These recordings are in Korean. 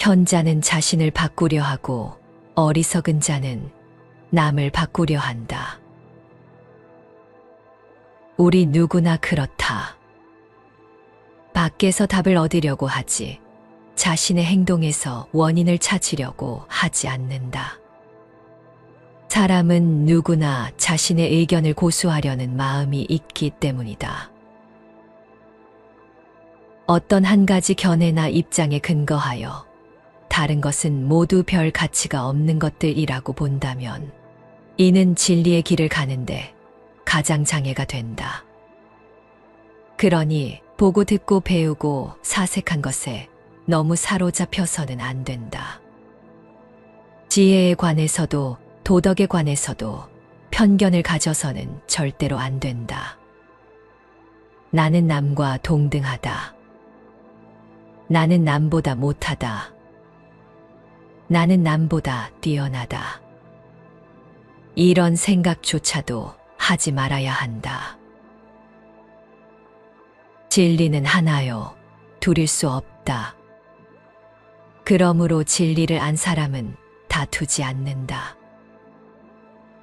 현자는 자신을 바꾸려 하고 어리석은 자는 남을 바꾸려 한다. 우리 누구나 그렇다. 밖에서 답을 얻으려고 하지 자신의 행동에서 원인을 찾으려고 하지 않는다. 사람은 누구나 자신의 의견을 고수하려는 마음이 있기 때문이다. 어떤 한 가지 견해나 입장에 근거하여 다른 것은 모두 별 가치가 없는 것들이라고 본다면 이는 진리의 길을 가는데 가장 장애가 된다. 그러니 보고 듣고 배우고 사색한 것에 너무 사로잡혀서는 안 된다. 지혜에 관해서도 도덕에 관해서도 편견을 가져서는 절대로 안 된다. 나는 남과 동등하다. 나는 남보다 못하다. 나는 남보다 뛰어나다. 이런 생각조차도 하지 말아야 한다. 진리는 하나요, 둘일 수 없다. 그러므로 진리를 안 사람은 다투지 않는다.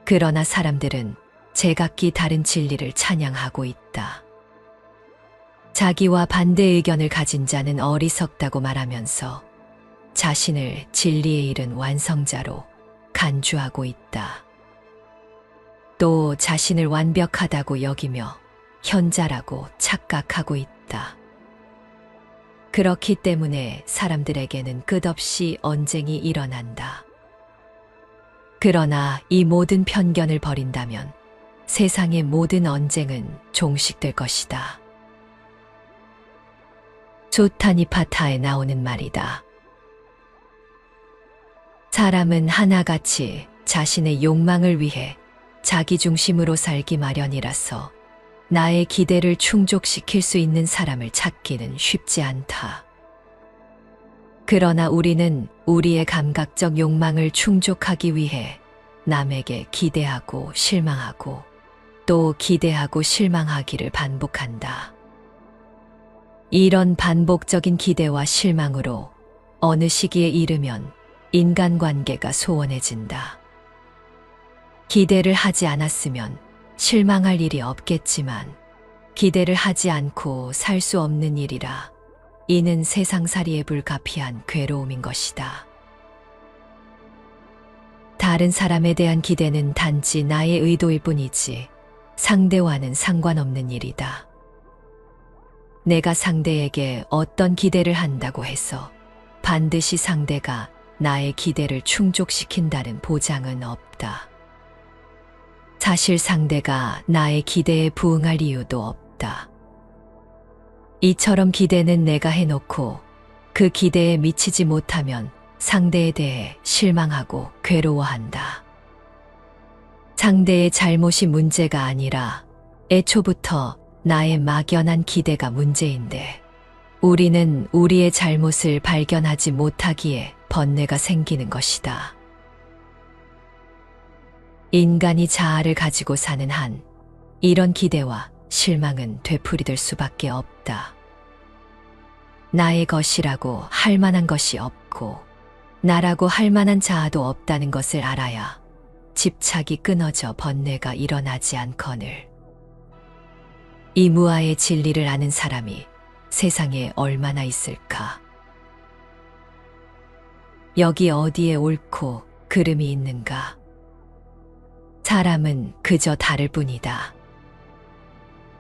그러나 사람들은 제각기 다른 진리를 찬양하고 있다. 자기와 반대 의견을 가진 자는 어리석다고 말하면서 자신을 진리에 이른 완성자로 간주하고 있다. 또 자신을 완벽하다고 여기며 현자라고 착각하고 있다. 그렇기 때문에 사람들에게는 끝없이 언쟁이 일어난다. 그러나 이 모든 편견을 버린다면 세상의 모든 언쟁은 종식될 것이다. 조타니파타에 나오는 말이다. 사람은 하나같이 자신의 욕망을 위해 자기 중심으로 살기 마련이라서 나의 기대를 충족시킬 수 있는 사람을 찾기는 쉽지 않다. 그러나 우리는 우리의 감각적 욕망을 충족하기 위해 남에게 기대하고 실망하고 또 기대하고 실망하기를 반복한다. 이런 반복적인 기대와 실망으로 어느 시기에 이르면 인간관계가 소원해진다. 기대를 하지 않았으면 실망할 일이 없겠지만 기대를 하지 않고 살 수 없는 일이라 이는 세상살이에 불가피한 괴로움인 것이다. 다른 사람에 대한 기대는 단지 나의 의도일 뿐이지 상대와는 상관없는 일이다. 내가 상대에게 어떤 기대를 한다고 해서 반드시 상대가 나의 기대를 충족시킨다는 보장은 없다. 사실 상대가 나의 기대에 부응할 이유도 없다. 이처럼 기대는 내가 해놓고 그 기대에 미치지 못하면 상대에 대해 실망하고 괴로워한다. 상대의 잘못이 문제가 아니라 애초부터 나의 막연한 기대가 문제인데 우리는 우리의 잘못을 발견하지 못하기에 번뇌가 생기는 것이다. 인간이 자아를 가지고 사는 한 이런 기대와 실망은 되풀이될 수밖에 없다. 나의 것이라고 할 만한 것이 없고 나라고 할 만한 자아도 없다는 것을 알아야 집착이 끊어져 번뇌가 일어나지 않거늘. 이 무아의 진리를 아는 사람이 세상에 얼마나 있을까? 여기 어디에 옳고 그름이 있는가? 사람은 그저 다를 뿐이다.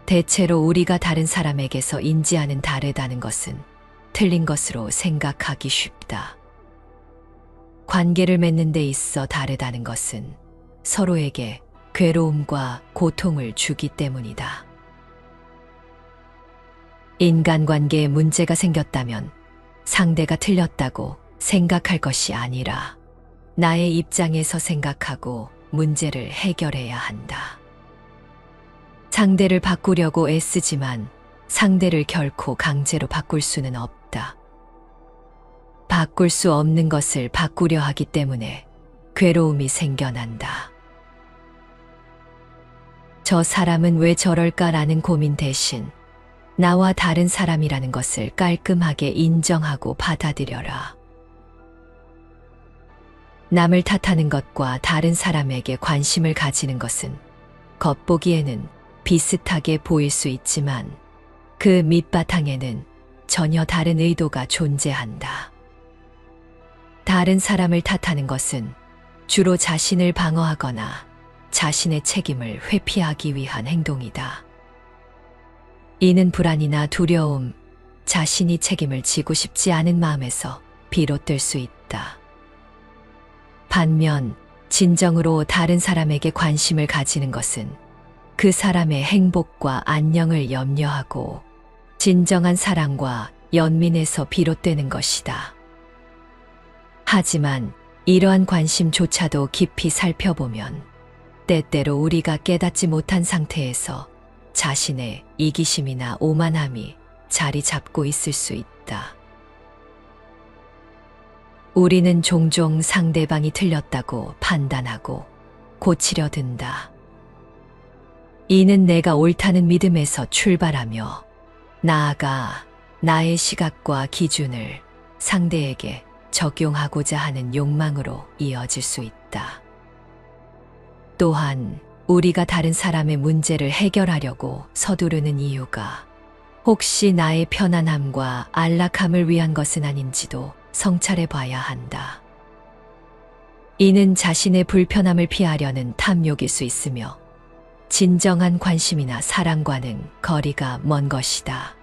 대체로 우리가 다른 사람에게서 인지하는 다르다는 것은 틀린 것으로 생각하기 쉽다. 관계를 맺는 데 있어 다르다는 것은 서로에게 괴로움과 고통을 주기 때문이다. 인간관계에 문제가 생겼다면 상대가 틀렸다고 생각할 것이 아니라 나의 입장에서 생각하고 문제를 해결해야 한다. 상대를 바꾸려고 애쓰지만 상대를 결코 강제로 바꿀 수는 없다. 바꿀 수 없는 것을 바꾸려 하기 때문에 괴로움이 생겨난다. 저 사람은 왜 저럴까라는 고민 대신 나와 다른 사람이라는 것을 깔끔하게 인정하고 받아들여라. 남을 탓하는 것과 다른 사람에게 관심을 가지는 것은 겉보기에는 비슷하게 보일 수 있지만 그 밑바탕에는 전혀 다른 의도가 존재한다. 다른 사람을 탓하는 것은 주로 자신을 방어하거나 자신의 책임을 회피하기 위한 행동이다. 이는 불안이나 두려움, 자신이 책임을 지고 싶지 않은 마음에서 비롯될 수 있다. 반면 진정으로 다른 사람에게 관심을 가지는 것은 그 사람의 행복과 안녕을 염려하고 진정한 사랑과 연민에서 비롯되는 것이다. 하지만 이러한 관심조차도 깊이 살펴보면 때때로 우리가 깨닫지 못한 상태에서 자신의 이기심이나 오만함이 자리 잡고 있을 수 있다. 우리는 종종 상대방이 틀렸다고 판단하고 고치려 든다. 이는 내가 옳다는 믿음에서 출발하며 나아가 나의 시각과 기준을 상대에게 적용하고자 하는 욕망으로 이어질 수 있다. 또한 우리가 다른 사람의 문제를 해결하려고 서두르는 이유가 혹시 나의 편안함과 안락함을 위한 것은 아닌지도 성찰해 봐야 한다. 이는 자신의 불편함을 피하려는 탐욕일 수 있으며 진정한 관심이나 사랑과는 거리가 먼 것이다.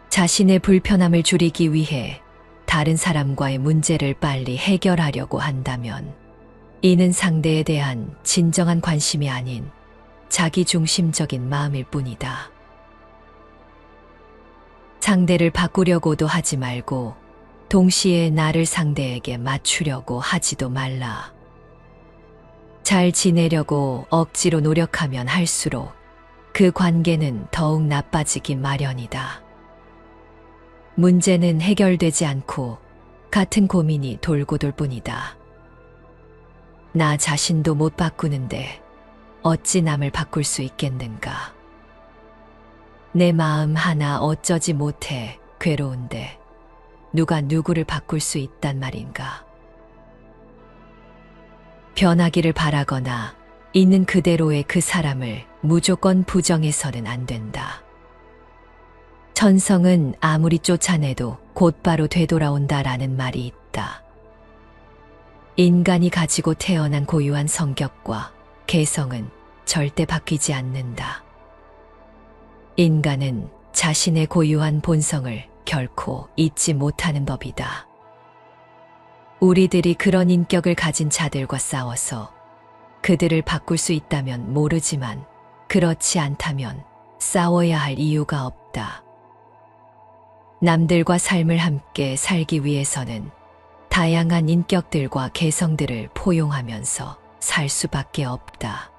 자신의 불편함을 줄이기 위해 다른 사람과의 문제를 빨리 해결하려고 한다면 이는 상대에 대한 진정한 관심이 아닌 자기중심적인 마음일 뿐이다. 상대를 바꾸려고도 하지 말고 동시에 나를 상대에게 맞추려고 하지도 말라. 잘 지내려고 억지로 노력하면 할수록 그 관계는 더욱 나빠지기 마련이다. 문제는 해결되지 않고 같은 고민이 돌고 돌 뿐이다. 나 자신도 못 바꾸는데 어찌 남을 바꿀 수 있겠는가. 내 마음 하나 어쩌지 못해 괴로운데 누가 누구를 바꿀 수 있단 말인가. 변하기를 바라거나 있는 그대로의 그 사람을 무조건 부정해서는 안 된다. 천성은 아무리 쫓아내도 곧바로 되돌아온다라는 말이 있다. 인간이 가지고 태어난 고유한 성격과 개성은 절대 바뀌지 않는다. 인간은 자신의 고유한 본성을 결코 잊지 못하는 법이다. 우리들이 그런 인격을 가진 자들과 싸워서 그들을 바꿀 수 있다면 모르지만 그렇지 않다면 싸워야 할 이유가 없다. 남들과 삶을 함께 살기 위해서는 다양한 인격들과 개성들을 포용하면서 살 수밖에 없다.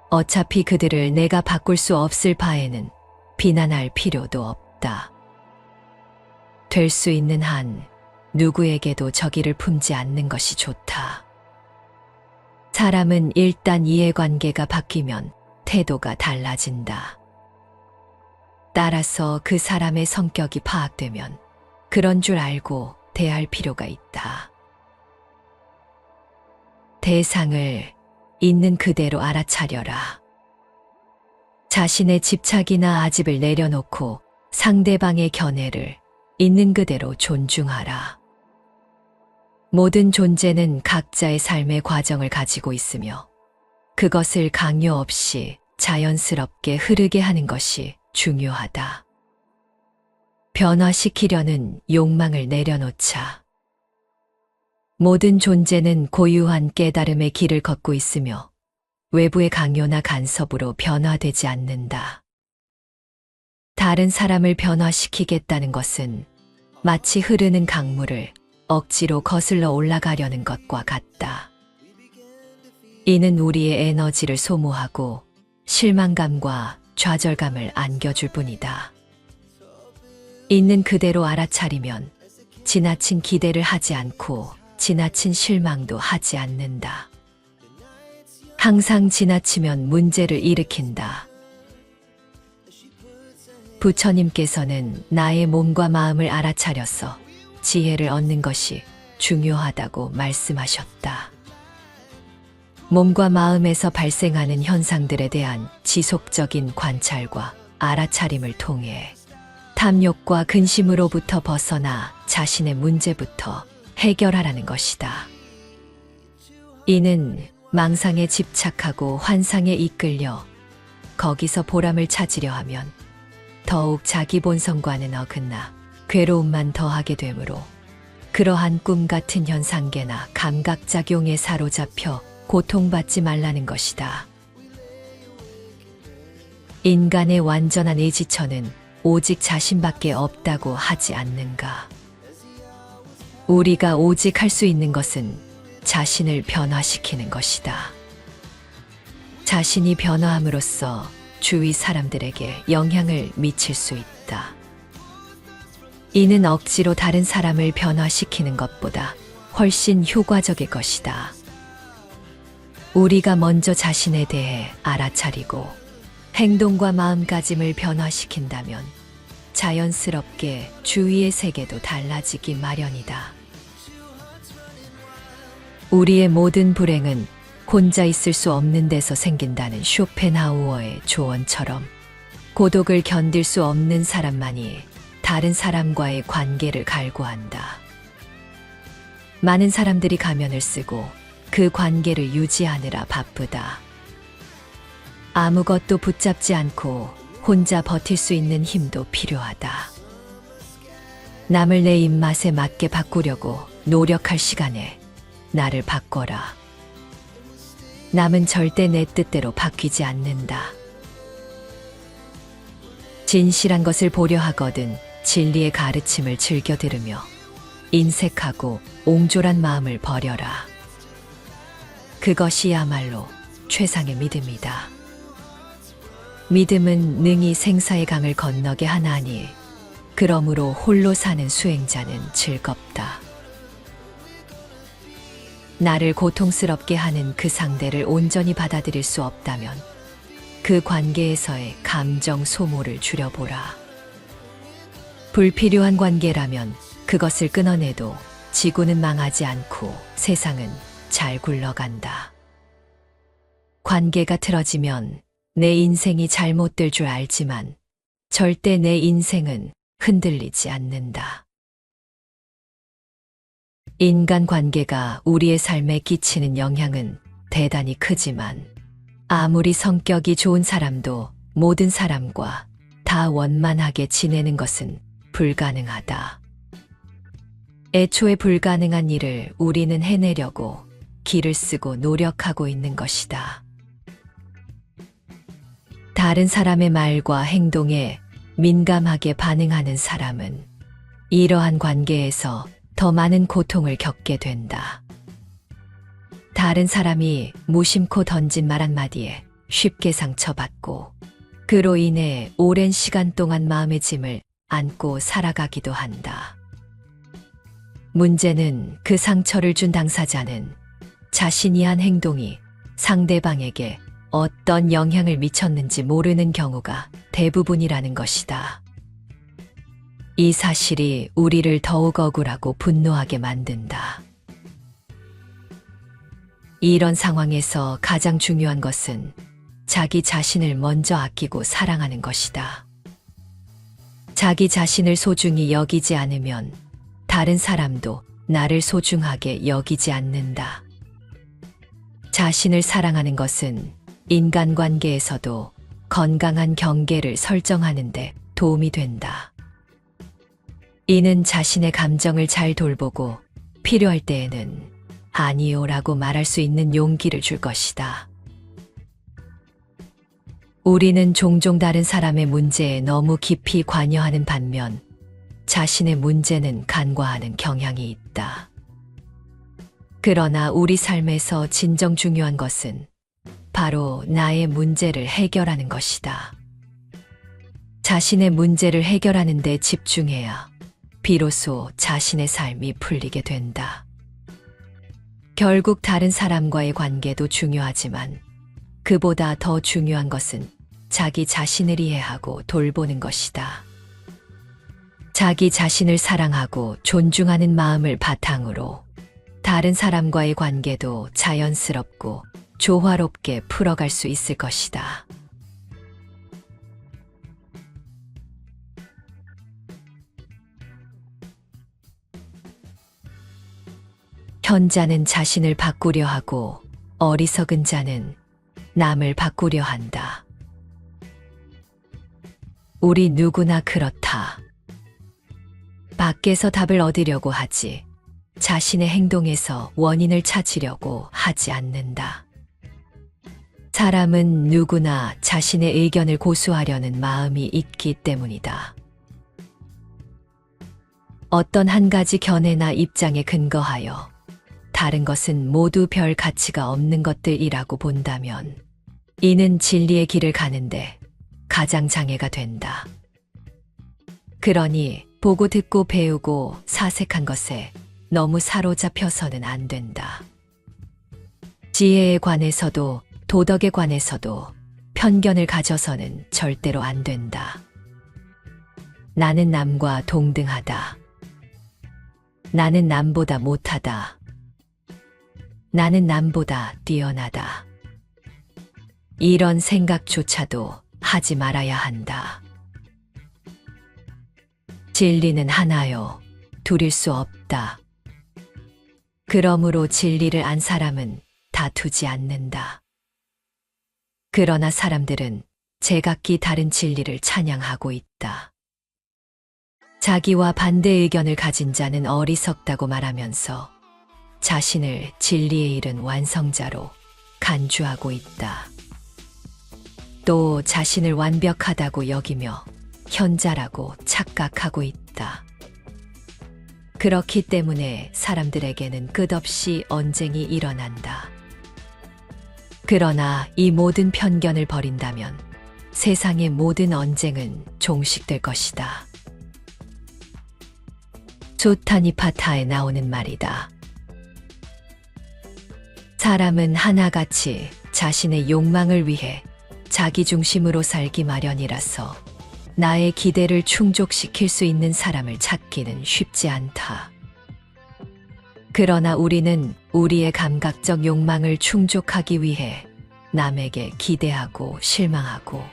어차피 그들을 내가 바꿀 수 없을 바에는 비난할 필요도 없다. 될 수 있는 한 누구에게도 적의를 품지 않는 것이 좋다. 사람은 일단 이해관계가 바뀌면 태도가 달라진다. 따라서 그 사람의 성격이 파악되면 그런 줄 알고 대할 필요가 있다. 대상을 있는 그대로 알아차려라. 자신의 집착이나 아집을 내려놓고 상대방의 견해를 있는 그대로 존중하라. 모든 존재는 각자의 삶의 과정을 가지고 있으며 그것을 강요 없이 자연스럽게 흐르게 하는 것이 중요하다. 변화시키려는 욕망을 내려놓자. 모든 존재는 고유한 깨달음의 길을 걷고 있으며 외부의 강요나 간섭으로 변화되지 않는다. 다른 사람을 변화시키겠다는 것은 마치 흐르는 강물을 억지로 거슬러 올라가려는 것과 같다. 이는 우리의 에너지를 소모하고 실망감과 좌절감을 안겨줄 뿐이다. 있는 그대로 알아차리면 지나친 기대를 하지 않고 지나친 실망도 하지 않는다. 항상 지나치면 문제를 일으킨다. 부처님께서는 나의 몸과 마음을 알아차려서 지혜를 얻는 것이 중요하다고 말씀하셨다. 몸과 마음에서 발생하는 현상들에 대한 지속적인 관찰과 알아차림을 통해 탐욕과 근심으로부터 벗어나 자신의 문제부터 해결하라는 것이다. 이는 망상에 집착하고 환상에 이끌려 거기서 보람을 찾으려 하면 더욱 자기 본성과는 어긋나 괴로움만 더하게 되므로 그러한 꿈 같은 현상계나 감각작용에 사로잡혀 고통받지 말라는 것이다. 인간의 완전한 의지처는 오직 자신밖에 없다고 하지 않는가? 우리가 오직 할 수 있는 것은 자신을 변화시키는 것이다. 자신이 변화함으로써 주위 사람들에게 영향을 미칠 수 있다. 이는 억지로 다른 사람을 변화시키는 것보다 훨씬 효과적일 것이다. 우리가 먼저 자신에 대해 알아차리고 행동과 마음가짐을 변화시킨다면 자연스럽게 주위의 세계도 달라지기 마련이다. 우리의 모든 불행은 혼자 있을 수 없는 데서 생긴다는 쇼펜하우어의 조언처럼 고독을 견딜 수 없는 사람만이 다른 사람과의 관계를 갈구한다. 많은 사람들이 가면을 쓰고 그 관계를 유지하느라 바쁘다. 아무것도 붙잡지 않고 혼자 버틸 수 있는 힘도 필요하다. 남을 내 입맛에 맞게 바꾸려고 노력할 시간에 나를 바꿔라. 남은 절대 내 뜻대로 바뀌지 않는다. 진실한 것을 보려 하거든 진리의 가르침을 즐겨 들으며 인색하고 옹졸한 마음을 버려라. 그것이야말로 최상의 믿음이다. 믿음은 능히 생사의 강을 건너게 하나니 그러므로 홀로 사는 수행자는 즐겁다. 나를 고통스럽게 하는 그 상대를 온전히 받아들일 수 없다면 그 관계에서의 감정 소모를 줄여보라. 불필요한 관계라면 그것을 끊어내도 지구는 망하지 않고 세상은 잘 굴러간다. 관계가 틀어지면 내 인생이 잘못될 줄 알지만 절대 내 인생은 흔들리지 않는다. 인간 관계가 우리의 삶에 끼치는 영향은 대단히 크지만 아무리 성격이 좋은 사람도 모든 사람과 다 원만하게 지내는 것은 불가능하다. 애초에 불가능한 일을 우리는 해내려고 기를 쓰고 노력하고 있는 것이다. 다른 사람의 말과 행동에 민감하게 반응하는 사람은 이러한 관계에서 더 많은 고통을 겪게 된다. 다른 사람이 무심코 던진 말 한마디에 쉽게 상처받고 그로 인해 오랜 시간 동안 마음의 짐을 안고 살아가기도 한다. 문제는 그 상처를 준 당사자는 자신이 한 행동이 상대방에게 어떤 영향을 미쳤는지 모르는 경우가 대부분이라는 것이다. 이 사실이 우리를 더욱 억울하고 분노하게 만든다. 이런 상황에서 가장 중요한 것은 자기 자신을 먼저 아끼고 사랑하는 것이다. 자기 자신을 소중히 여기지 않으면 다른 사람도 나를 소중하게 여기지 않는다. 자신을 사랑하는 것은 인간관계에서도 건강한 경계를 설정하는 데 도움이 된다. 이는 자신의 감정을 잘 돌보고 필요할 때에는 아니요라고 말할 수 있는 용기를 줄 것이다. 우리는 종종 다른 사람의 문제에 너무 깊이 관여하는 반면 자신의 문제는 간과하는 경향이 있다. 그러나 우리 삶에서 진정 중요한 것은 바로 나의 문제를 해결하는 것이다. 자신의 문제를 해결하는 데 집중해야 비로소 자신의 삶이 풀리게 된다. 결국 다른 사람과의 관계도 중요하지만 그보다 더 중요한 것은 자기 자신을 이해하고 돌보는 것이다. 자기 자신을 사랑하고 존중하는 마음을 바탕으로 다른 사람과의 관계도 자연스럽고 조화롭게 풀어갈 수 있을 것이다. 현자는 자신을 바꾸려 하고 어리석은 자는 남을 바꾸려 한다. 우리 누구나 그렇다. 밖에서 답을 얻으려고 하지 자신의 행동에서 원인을 찾으려고 하지 않는다. 사람은 누구나 자신의 의견을 고수하려는 마음이 있기 때문이다. 어떤 한 가지 견해나 입장에 근거하여 다른 것은 모두 별 가치가 없는 것들이라고 본다면 이는 진리의 길을 가는데 가장 장애가 된다. 그러니 보고 듣고 배우고 사색한 것에 너무 사로잡혀서는 안 된다. 지혜에 관해서도 도덕에 관해서도 편견을 가져서는 절대로 안 된다. 나는 남과 동등하다. 나는 남보다 못하다. 나는 남보다 뛰어나다. 이런 생각조차도 하지 말아야 한다. 진리는 하나요. 둘일 수 없다. 그러므로 진리를 안 사람은 다투지 않는다. 그러나 사람들은 제각기 다른 진리를 찬양하고 있다. 자기와 반대 의견을 가진 자는 어리석다고 말하면서 자신을 진리에 이른 완성자로 간주하고 있다. 또 자신을 완벽하다고 여기며 현자라고 착각하고 있다. 그렇기 때문에 사람들에게는 끝없이 언쟁이 일어난다. 그러나 이 모든 편견을 버린다면 세상의 모든 언쟁은 종식될 것이다. 조타니파타에 나오는 말이다. 사람은 하나같이 자신의 욕망을 위해 자기 중심으로 살기 마련이라서 나의 기대를 충족시킬 수 있는 사람을 찾기는 쉽지 않다. 그러나 우리는 우리의 감각적 욕망을 충족하기 위해 남에게 기대하고 실망하고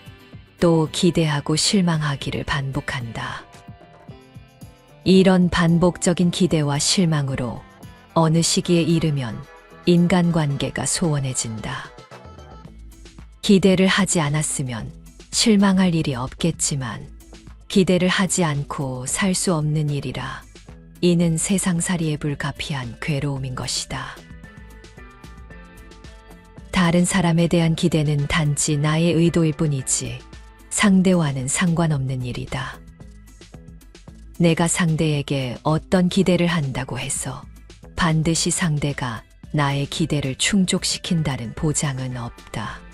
또 기대하고 실망하기를 반복한다. 이런 반복적인 기대와 실망으로 어느 시기에 이르면 인간관계가 소원해진다. 기대를 하지 않았으면 실망할 일이 없겠지만 기대를 하지 않고 살 수 없는 일이라 이는 세상살이에 불가피한 괴로움인 것이다. 다른 사람에 대한 기대는 단지 나의 의도일 뿐이지 상대와는 상관없는 일이다. 내가 상대에게 어떤 기대를 한다고 해서 반드시 상대가 나의 기대를 충족시킨다는 보장은 없다.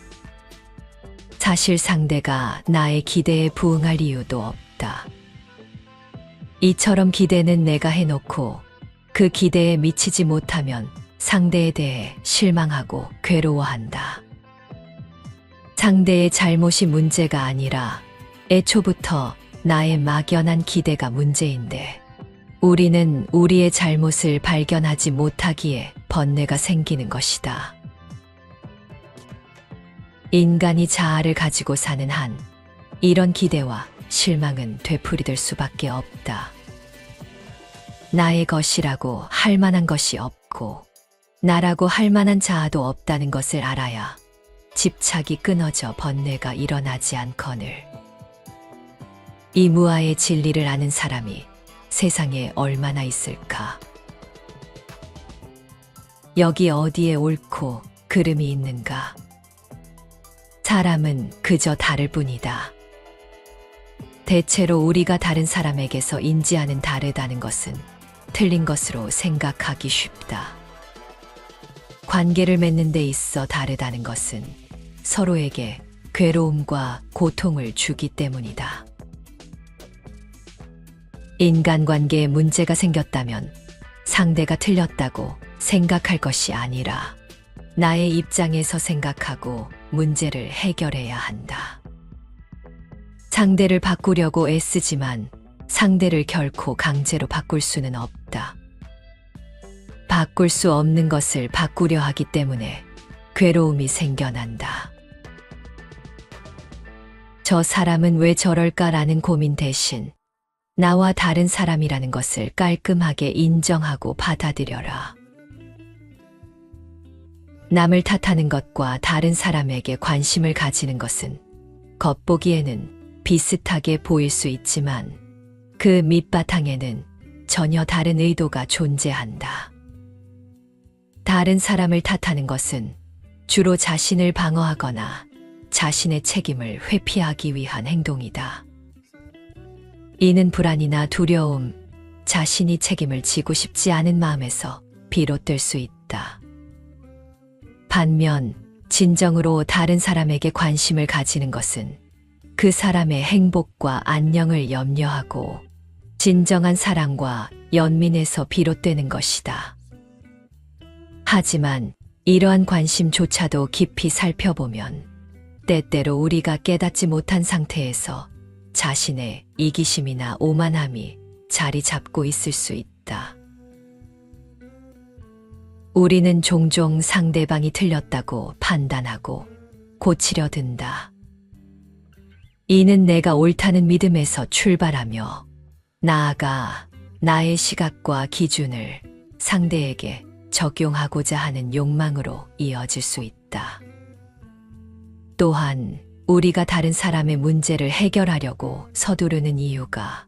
사실 상대가 나의 기대에 부응할 이유도 없다. 이처럼 기대는 내가 해놓고 그 기대에 미치지 못하면 상대에 대해 실망하고 괴로워한다. 상대의 잘못이 문제가 아니라 애초부터 나의 막연한 기대가 문제인데 우리는 우리의 잘못을 발견하지 못하기에 번뇌가 생기는 것이다. 인간이 자아를 가지고 사는 한 이런 기대와 실망은 되풀이될 수밖에 없다. 나의 것이라고 할 만한 것이 없고 나라고 할 만한 자아도 없다는 것을 알아야 집착이 끊어져 번뇌가 일어나지 않거늘. 이 무아의 진리를 아는 사람이 세상에 얼마나 있을까? 여기 어디에 옳고 그름이 있는가? 사람은 그저 다를 뿐이다. 대체로 우리가 다른 사람에게서 인지하는 다르다는 것은 틀린 것으로 생각하기 쉽다. 관계를 맺는 데 있어 다르다는 것은 서로에게 괴로움과 고통을 주기 때문이다. 인간관계에 문제가 생겼다면 상대가 틀렸다고 생각할 것이 아니라 나의 입장에서 생각하고 문제를 해결해야 한다. 상대를 바꾸려고 애쓰지만 상대를 결코 강제로 바꿀 수는 없다. 바꿀 수 없는 것을 바꾸려 하기 때문에 괴로움이 생겨난다. 저 사람은 왜 저럴까라는 고민 대신 나와 다른 사람이라는 것을 깔끔하게 인정하고 받아들여라. 남을 탓하는 것과 다른 사람에게 관심을 가지는 것은 겉보기에는 비슷하게 보일 수 있지만 그 밑바탕에는 전혀 다른 의도가 존재한다. 다른 사람을 탓하는 것은 주로 자신을 방어하거나 자신의 책임을 회피하기 위한 행동이다. 이는 불안이나 두려움, 자신이 책임을 지고 싶지 않은 마음에서 비롯될 수 있다. 반면 진정으로 다른 사람에게 관심을 가지는 것은 그 사람의 행복과 안녕을 염려하고 진정한 사랑과 연민에서 비롯되는 것이다. 하지만 이러한 관심조차도 깊이 살펴보면 때때로 우리가 깨닫지 못한 상태에서 자신의 이기심이나 오만함이 자리 잡고 있을 수 있다. 우리는 종종 상대방이 틀렸다고 판단하고 고치려 든다. 이는 내가 옳다는 믿음에서 출발하며 나아가 나의 시각과 기준을 상대에게 적용하고자 하는 욕망으로 이어질 수 있다. 또한 우리가 다른 사람의 문제를 해결하려고 서두르는 이유가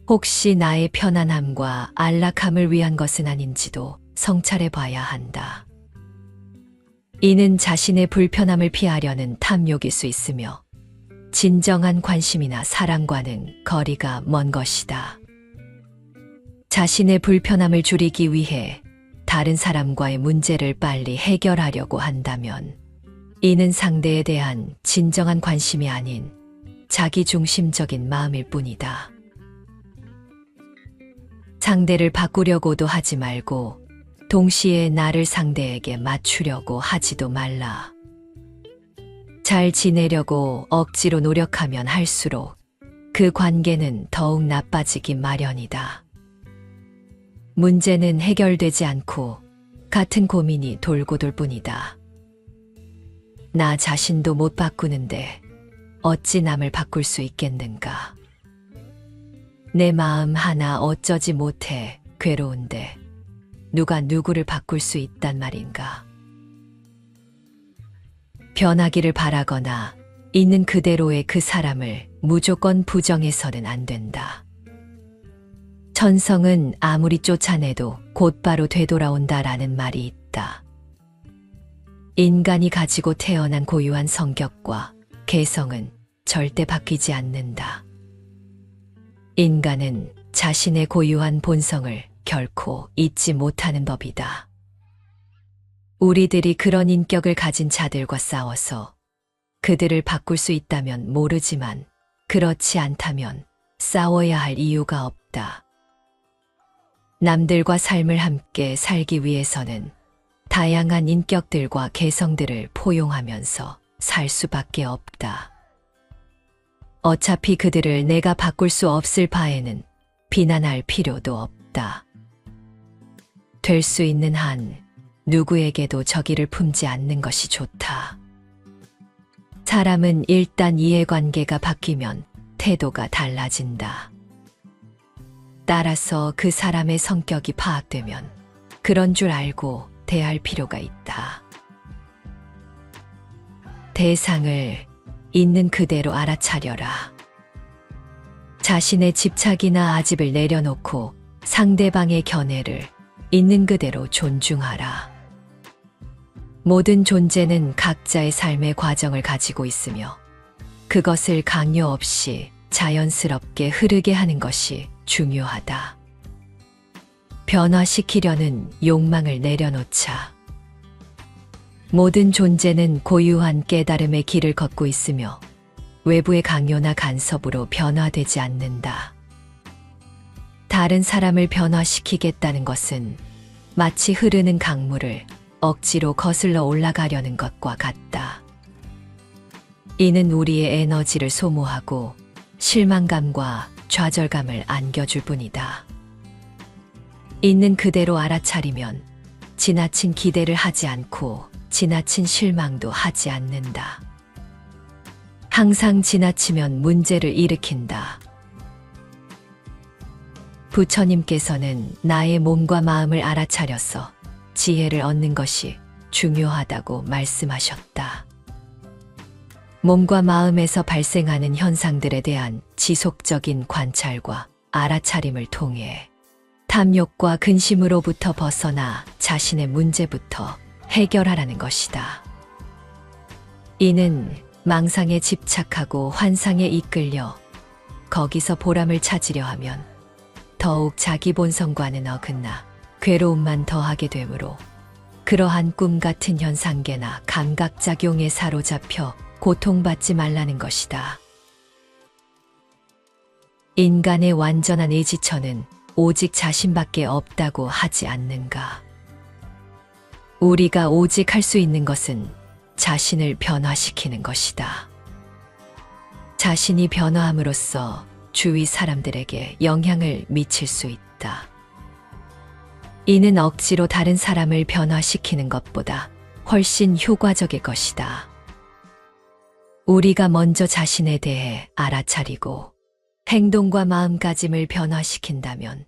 혹시 나의 편안함과 안락함을 위한 것은 아닌지도 성찰해 봐야 한다. 이는 자신의 불편함을 피하려는 탐욕일 수 있으며 진정한 관심이나 사랑과는 거리가 먼 것이다. 자신의 불편함을 줄이기 위해 다른 사람과의 문제를 빨리 해결하려고 한다면 이는 상대에 대한 진정한 관심이 아닌 자기중심적인 마음일 뿐이다. 상대를 바꾸려고도 하지 말고 동시에 나를 상대에게 맞추려고 하지도 말라. 잘 지내려고 억지로 노력하면 할수록 그 관계는 더욱 나빠지기 마련이다. 문제는 해결되지 않고 같은 고민이 돌고 돌 뿐이다. 나 자신도 못 바꾸는데 어찌 남을 바꿀 수 있겠는가. 내 마음 하나 어쩌지 못해 괴로운데 누가 누구를 바꿀 수 있단 말인가. 변하기를 바라거나 있는 그대로의 그 사람을 무조건 부정해서는 안 된다. 천성은 아무리 쫓아내도 곧바로 되돌아온다라는 말이 있다. 인간이 가지고 태어난 고유한 성격과 개성은 절대 바뀌지 않는다. 인간은 자신의 고유한 본성을 결코 잊지 못하는 법이다. 우리들이 그런 인격을 가진 자들과 싸워서 그들을 바꿀 수 있다면 모르지만 그렇지 않다면 싸워야 할 이유가 없다. 남들과 삶을 함께 살기 위해서는 다양한 인격들과 개성들을 포용하면서 살 수밖에 없다. 어차피 그들을 내가 바꿀 수 없을 바에는 비난할 필요도 없다. 될 수 있는 한 누구에게도 적의를 품지 않는 것이 좋다. 사람은 일단 이해관계가 바뀌면 태도가 달라진다. 따라서 그 사람의 성격이 파악되면 그런 줄 알고 대할 필요가 있다. 대상을 있는 그대로 알아차려라. 자신의 집착이나 아집을 내려놓고 상대방의 견해를 있는 그대로 존중하라. 모든 존재는 각자의 삶의 과정을 가지고 있으며 그것을 강요 없이 자연스럽게 흐르게 하는 것이 중요하다. 변화시키려는 욕망을 내려놓자. 모든 존재는 고유한 깨달음의 길을 걷고 있으며 외부의 강요나 간섭으로 변화되지 않는다. 다른 사람을 변화시키겠다는 것은 마치 흐르는 강물을 억지로 거슬러 올라가려는 것과 같다. 이는 우리의 에너지를 소모하고 실망감과 좌절감을 안겨줄 뿐이다. 있는 그대로 알아차리면 지나친 기대를 하지 않고 지나친 실망도 하지 않는다. 항상 지나치면 문제를 일으킨다. 부처님께서는 나의 몸과 마음을 알아차려서 지혜를 얻는 것이 중요하다고 말씀하셨다. 몸과 마음에서 발생하는 현상들에 대한 지속적인 관찰과 알아차림을 통해 탐욕과 근심으로부터 벗어나 자신의 문제부터 해결하라는 것이다. 이는 망상에 집착하고 환상에 이끌려 거기서 보람을 찾으려 하면 더욱 자기 본성과는 어긋나 괴로움만 더하게 되므로 그러한 꿈 같은 현상계나 감각작용에 사로잡혀 고통받지 말라는 것이다. 인간의 완전한 의지처는 오직 자신밖에 없다고 하지 않는가? 우리가 오직 할 수 있는 것은 자신을 변화시키는 것이다. 자신이 변화함으로써 주위 사람들에게 영향을 미칠 수 있다. 이는 억지로 다른 사람을 변화시키는 것보다 훨씬 효과적일 것이다. 우리가 먼저 자신에 대해 알아차리고 행동과 마음가짐을 변화시킨다면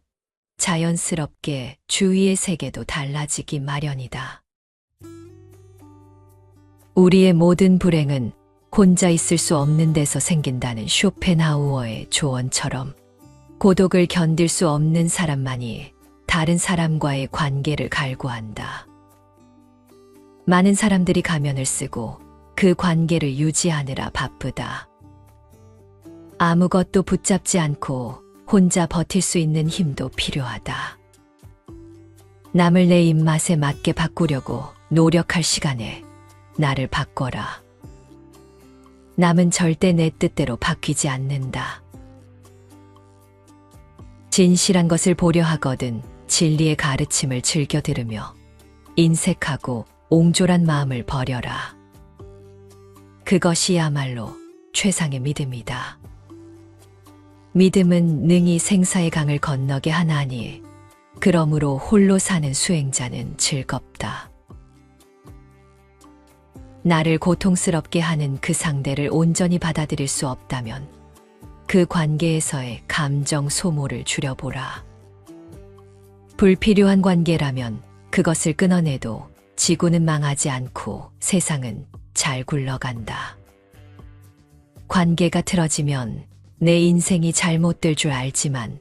자연스럽게 주위의 세계도 달라지기 마련이다. 우리의 모든 불행은 혼자 있을 수 없는 데서 생긴다는 쇼펜하우어의 조언처럼 고독을 견딜 수 없는 사람만이 다른 사람과의 관계를 갈구한다. 많은 사람들이 가면을 쓰고 그 관계를 유지하느라 바쁘다. 아무것도 붙잡지 않고 혼자 버틸 수 있는 힘도 필요하다. 남을 내 입맛에 맞게 바꾸려고 노력할 시간에 나를 바꿔라. 남은 절대 내 뜻대로 바뀌지 않는다. 진실한 것을 보려 하거든 진리의 가르침을 즐겨 들으며 인색하고 옹졸한 마음을 버려라. 그것이야말로 최상의 믿음이다. 믿음은 능히 생사의 강을 건너게 하나니 그러므로 홀로 사는 수행자는 즐겁다. 나를 고통스럽게 하는 그 상대를 온전히 받아들일 수 없다면 그 관계에서의 감정 소모를 줄여보라. 불필요한 관계라면 그것을 끊어내도 지구는 망하지 않고 세상은 잘 굴러간다. 관계가 틀어지면 내 인생이 잘못될 줄 알지만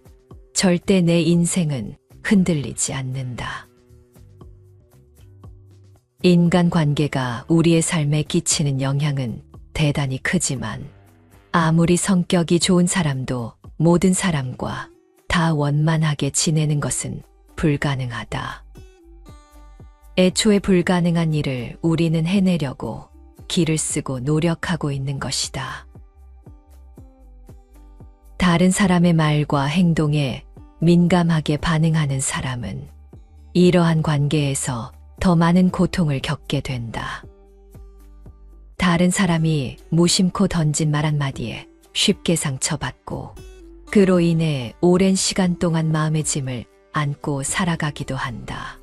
절대 내 인생은 흔들리지 않는다. 인간관계가 우리의 삶에 끼치는 영향은 대단히 크지만 아무리 성격이 좋은 사람도 모든 사람과 다 원만하게 지내는 것은 불가능하다. 애초에 불가능한 일을 우리는 해내려고 기를 쓰고 노력하고 있는 것이다. 다른 사람의 말과 행동에 민감하게 반응하는 사람은 이러한 관계에서 더 많은 고통을 겪게 된다. 다른 사람이 무심코 던진 말 한마디에 쉽게 상처받고 그로 인해 오랜 시간 동안 마음의 짐을 안고 살아가기도 한다.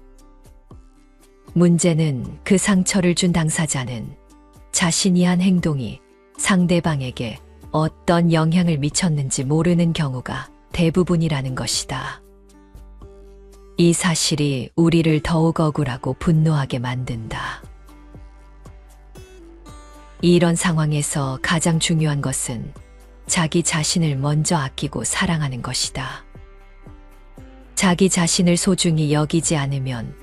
문제는 그 상처를 준 당사자는 자신이 한 행동이 상대방에게 어떤 영향을 미쳤는지 모르는 경우가 대부분이라는 것이다. 이 사실이 우리를 더욱 억울하고 분노하게 만든다. 이런 상황에서 가장 중요한 것은 자기 자신을 먼저 아끼고 사랑하는 것이다. 자기 자신을 소중히 여기지 않으면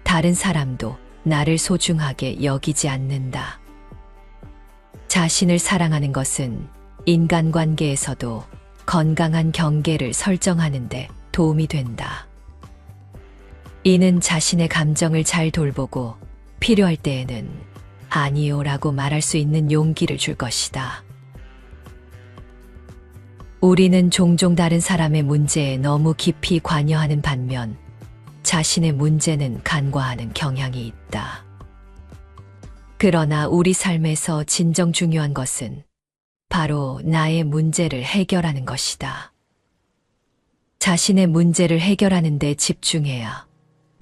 다른 사람도 나를 소중하게 여기지 않는다. 자신을 사랑하는 것은 인간관계에서도 건강한 경계를 설정하는 데 도움이 된다. 이는 자신의 감정을 잘 돌보고 필요할 때에는 아니요라고 말할 수 있는 용기를 줄 것이다. 우리는 종종 다른 사람의 문제에 너무 깊이 관여하는 반면 자신의 문제는 간과하는 경향이 있다. 그러나 우리 삶에서 진정 중요한 것은 바로 나의 문제를 해결하는 것이다. 자신의 문제를 해결하는 데 집중해야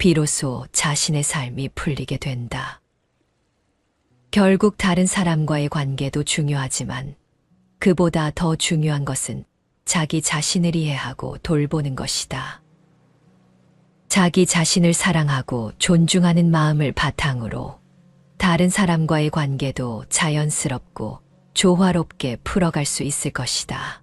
비로소 자신의 삶이 풀리게 된다. 결국 다른 사람과의 관계도 중요하지만 그보다 더 중요한 것은 자기 자신을 이해하고 돌보는 것이다. 자기 자신을 사랑하고 존중하는 마음을 바탕으로 다른 사람과의 관계도 자연스럽고 조화롭게 풀어갈 수 있을 것이다.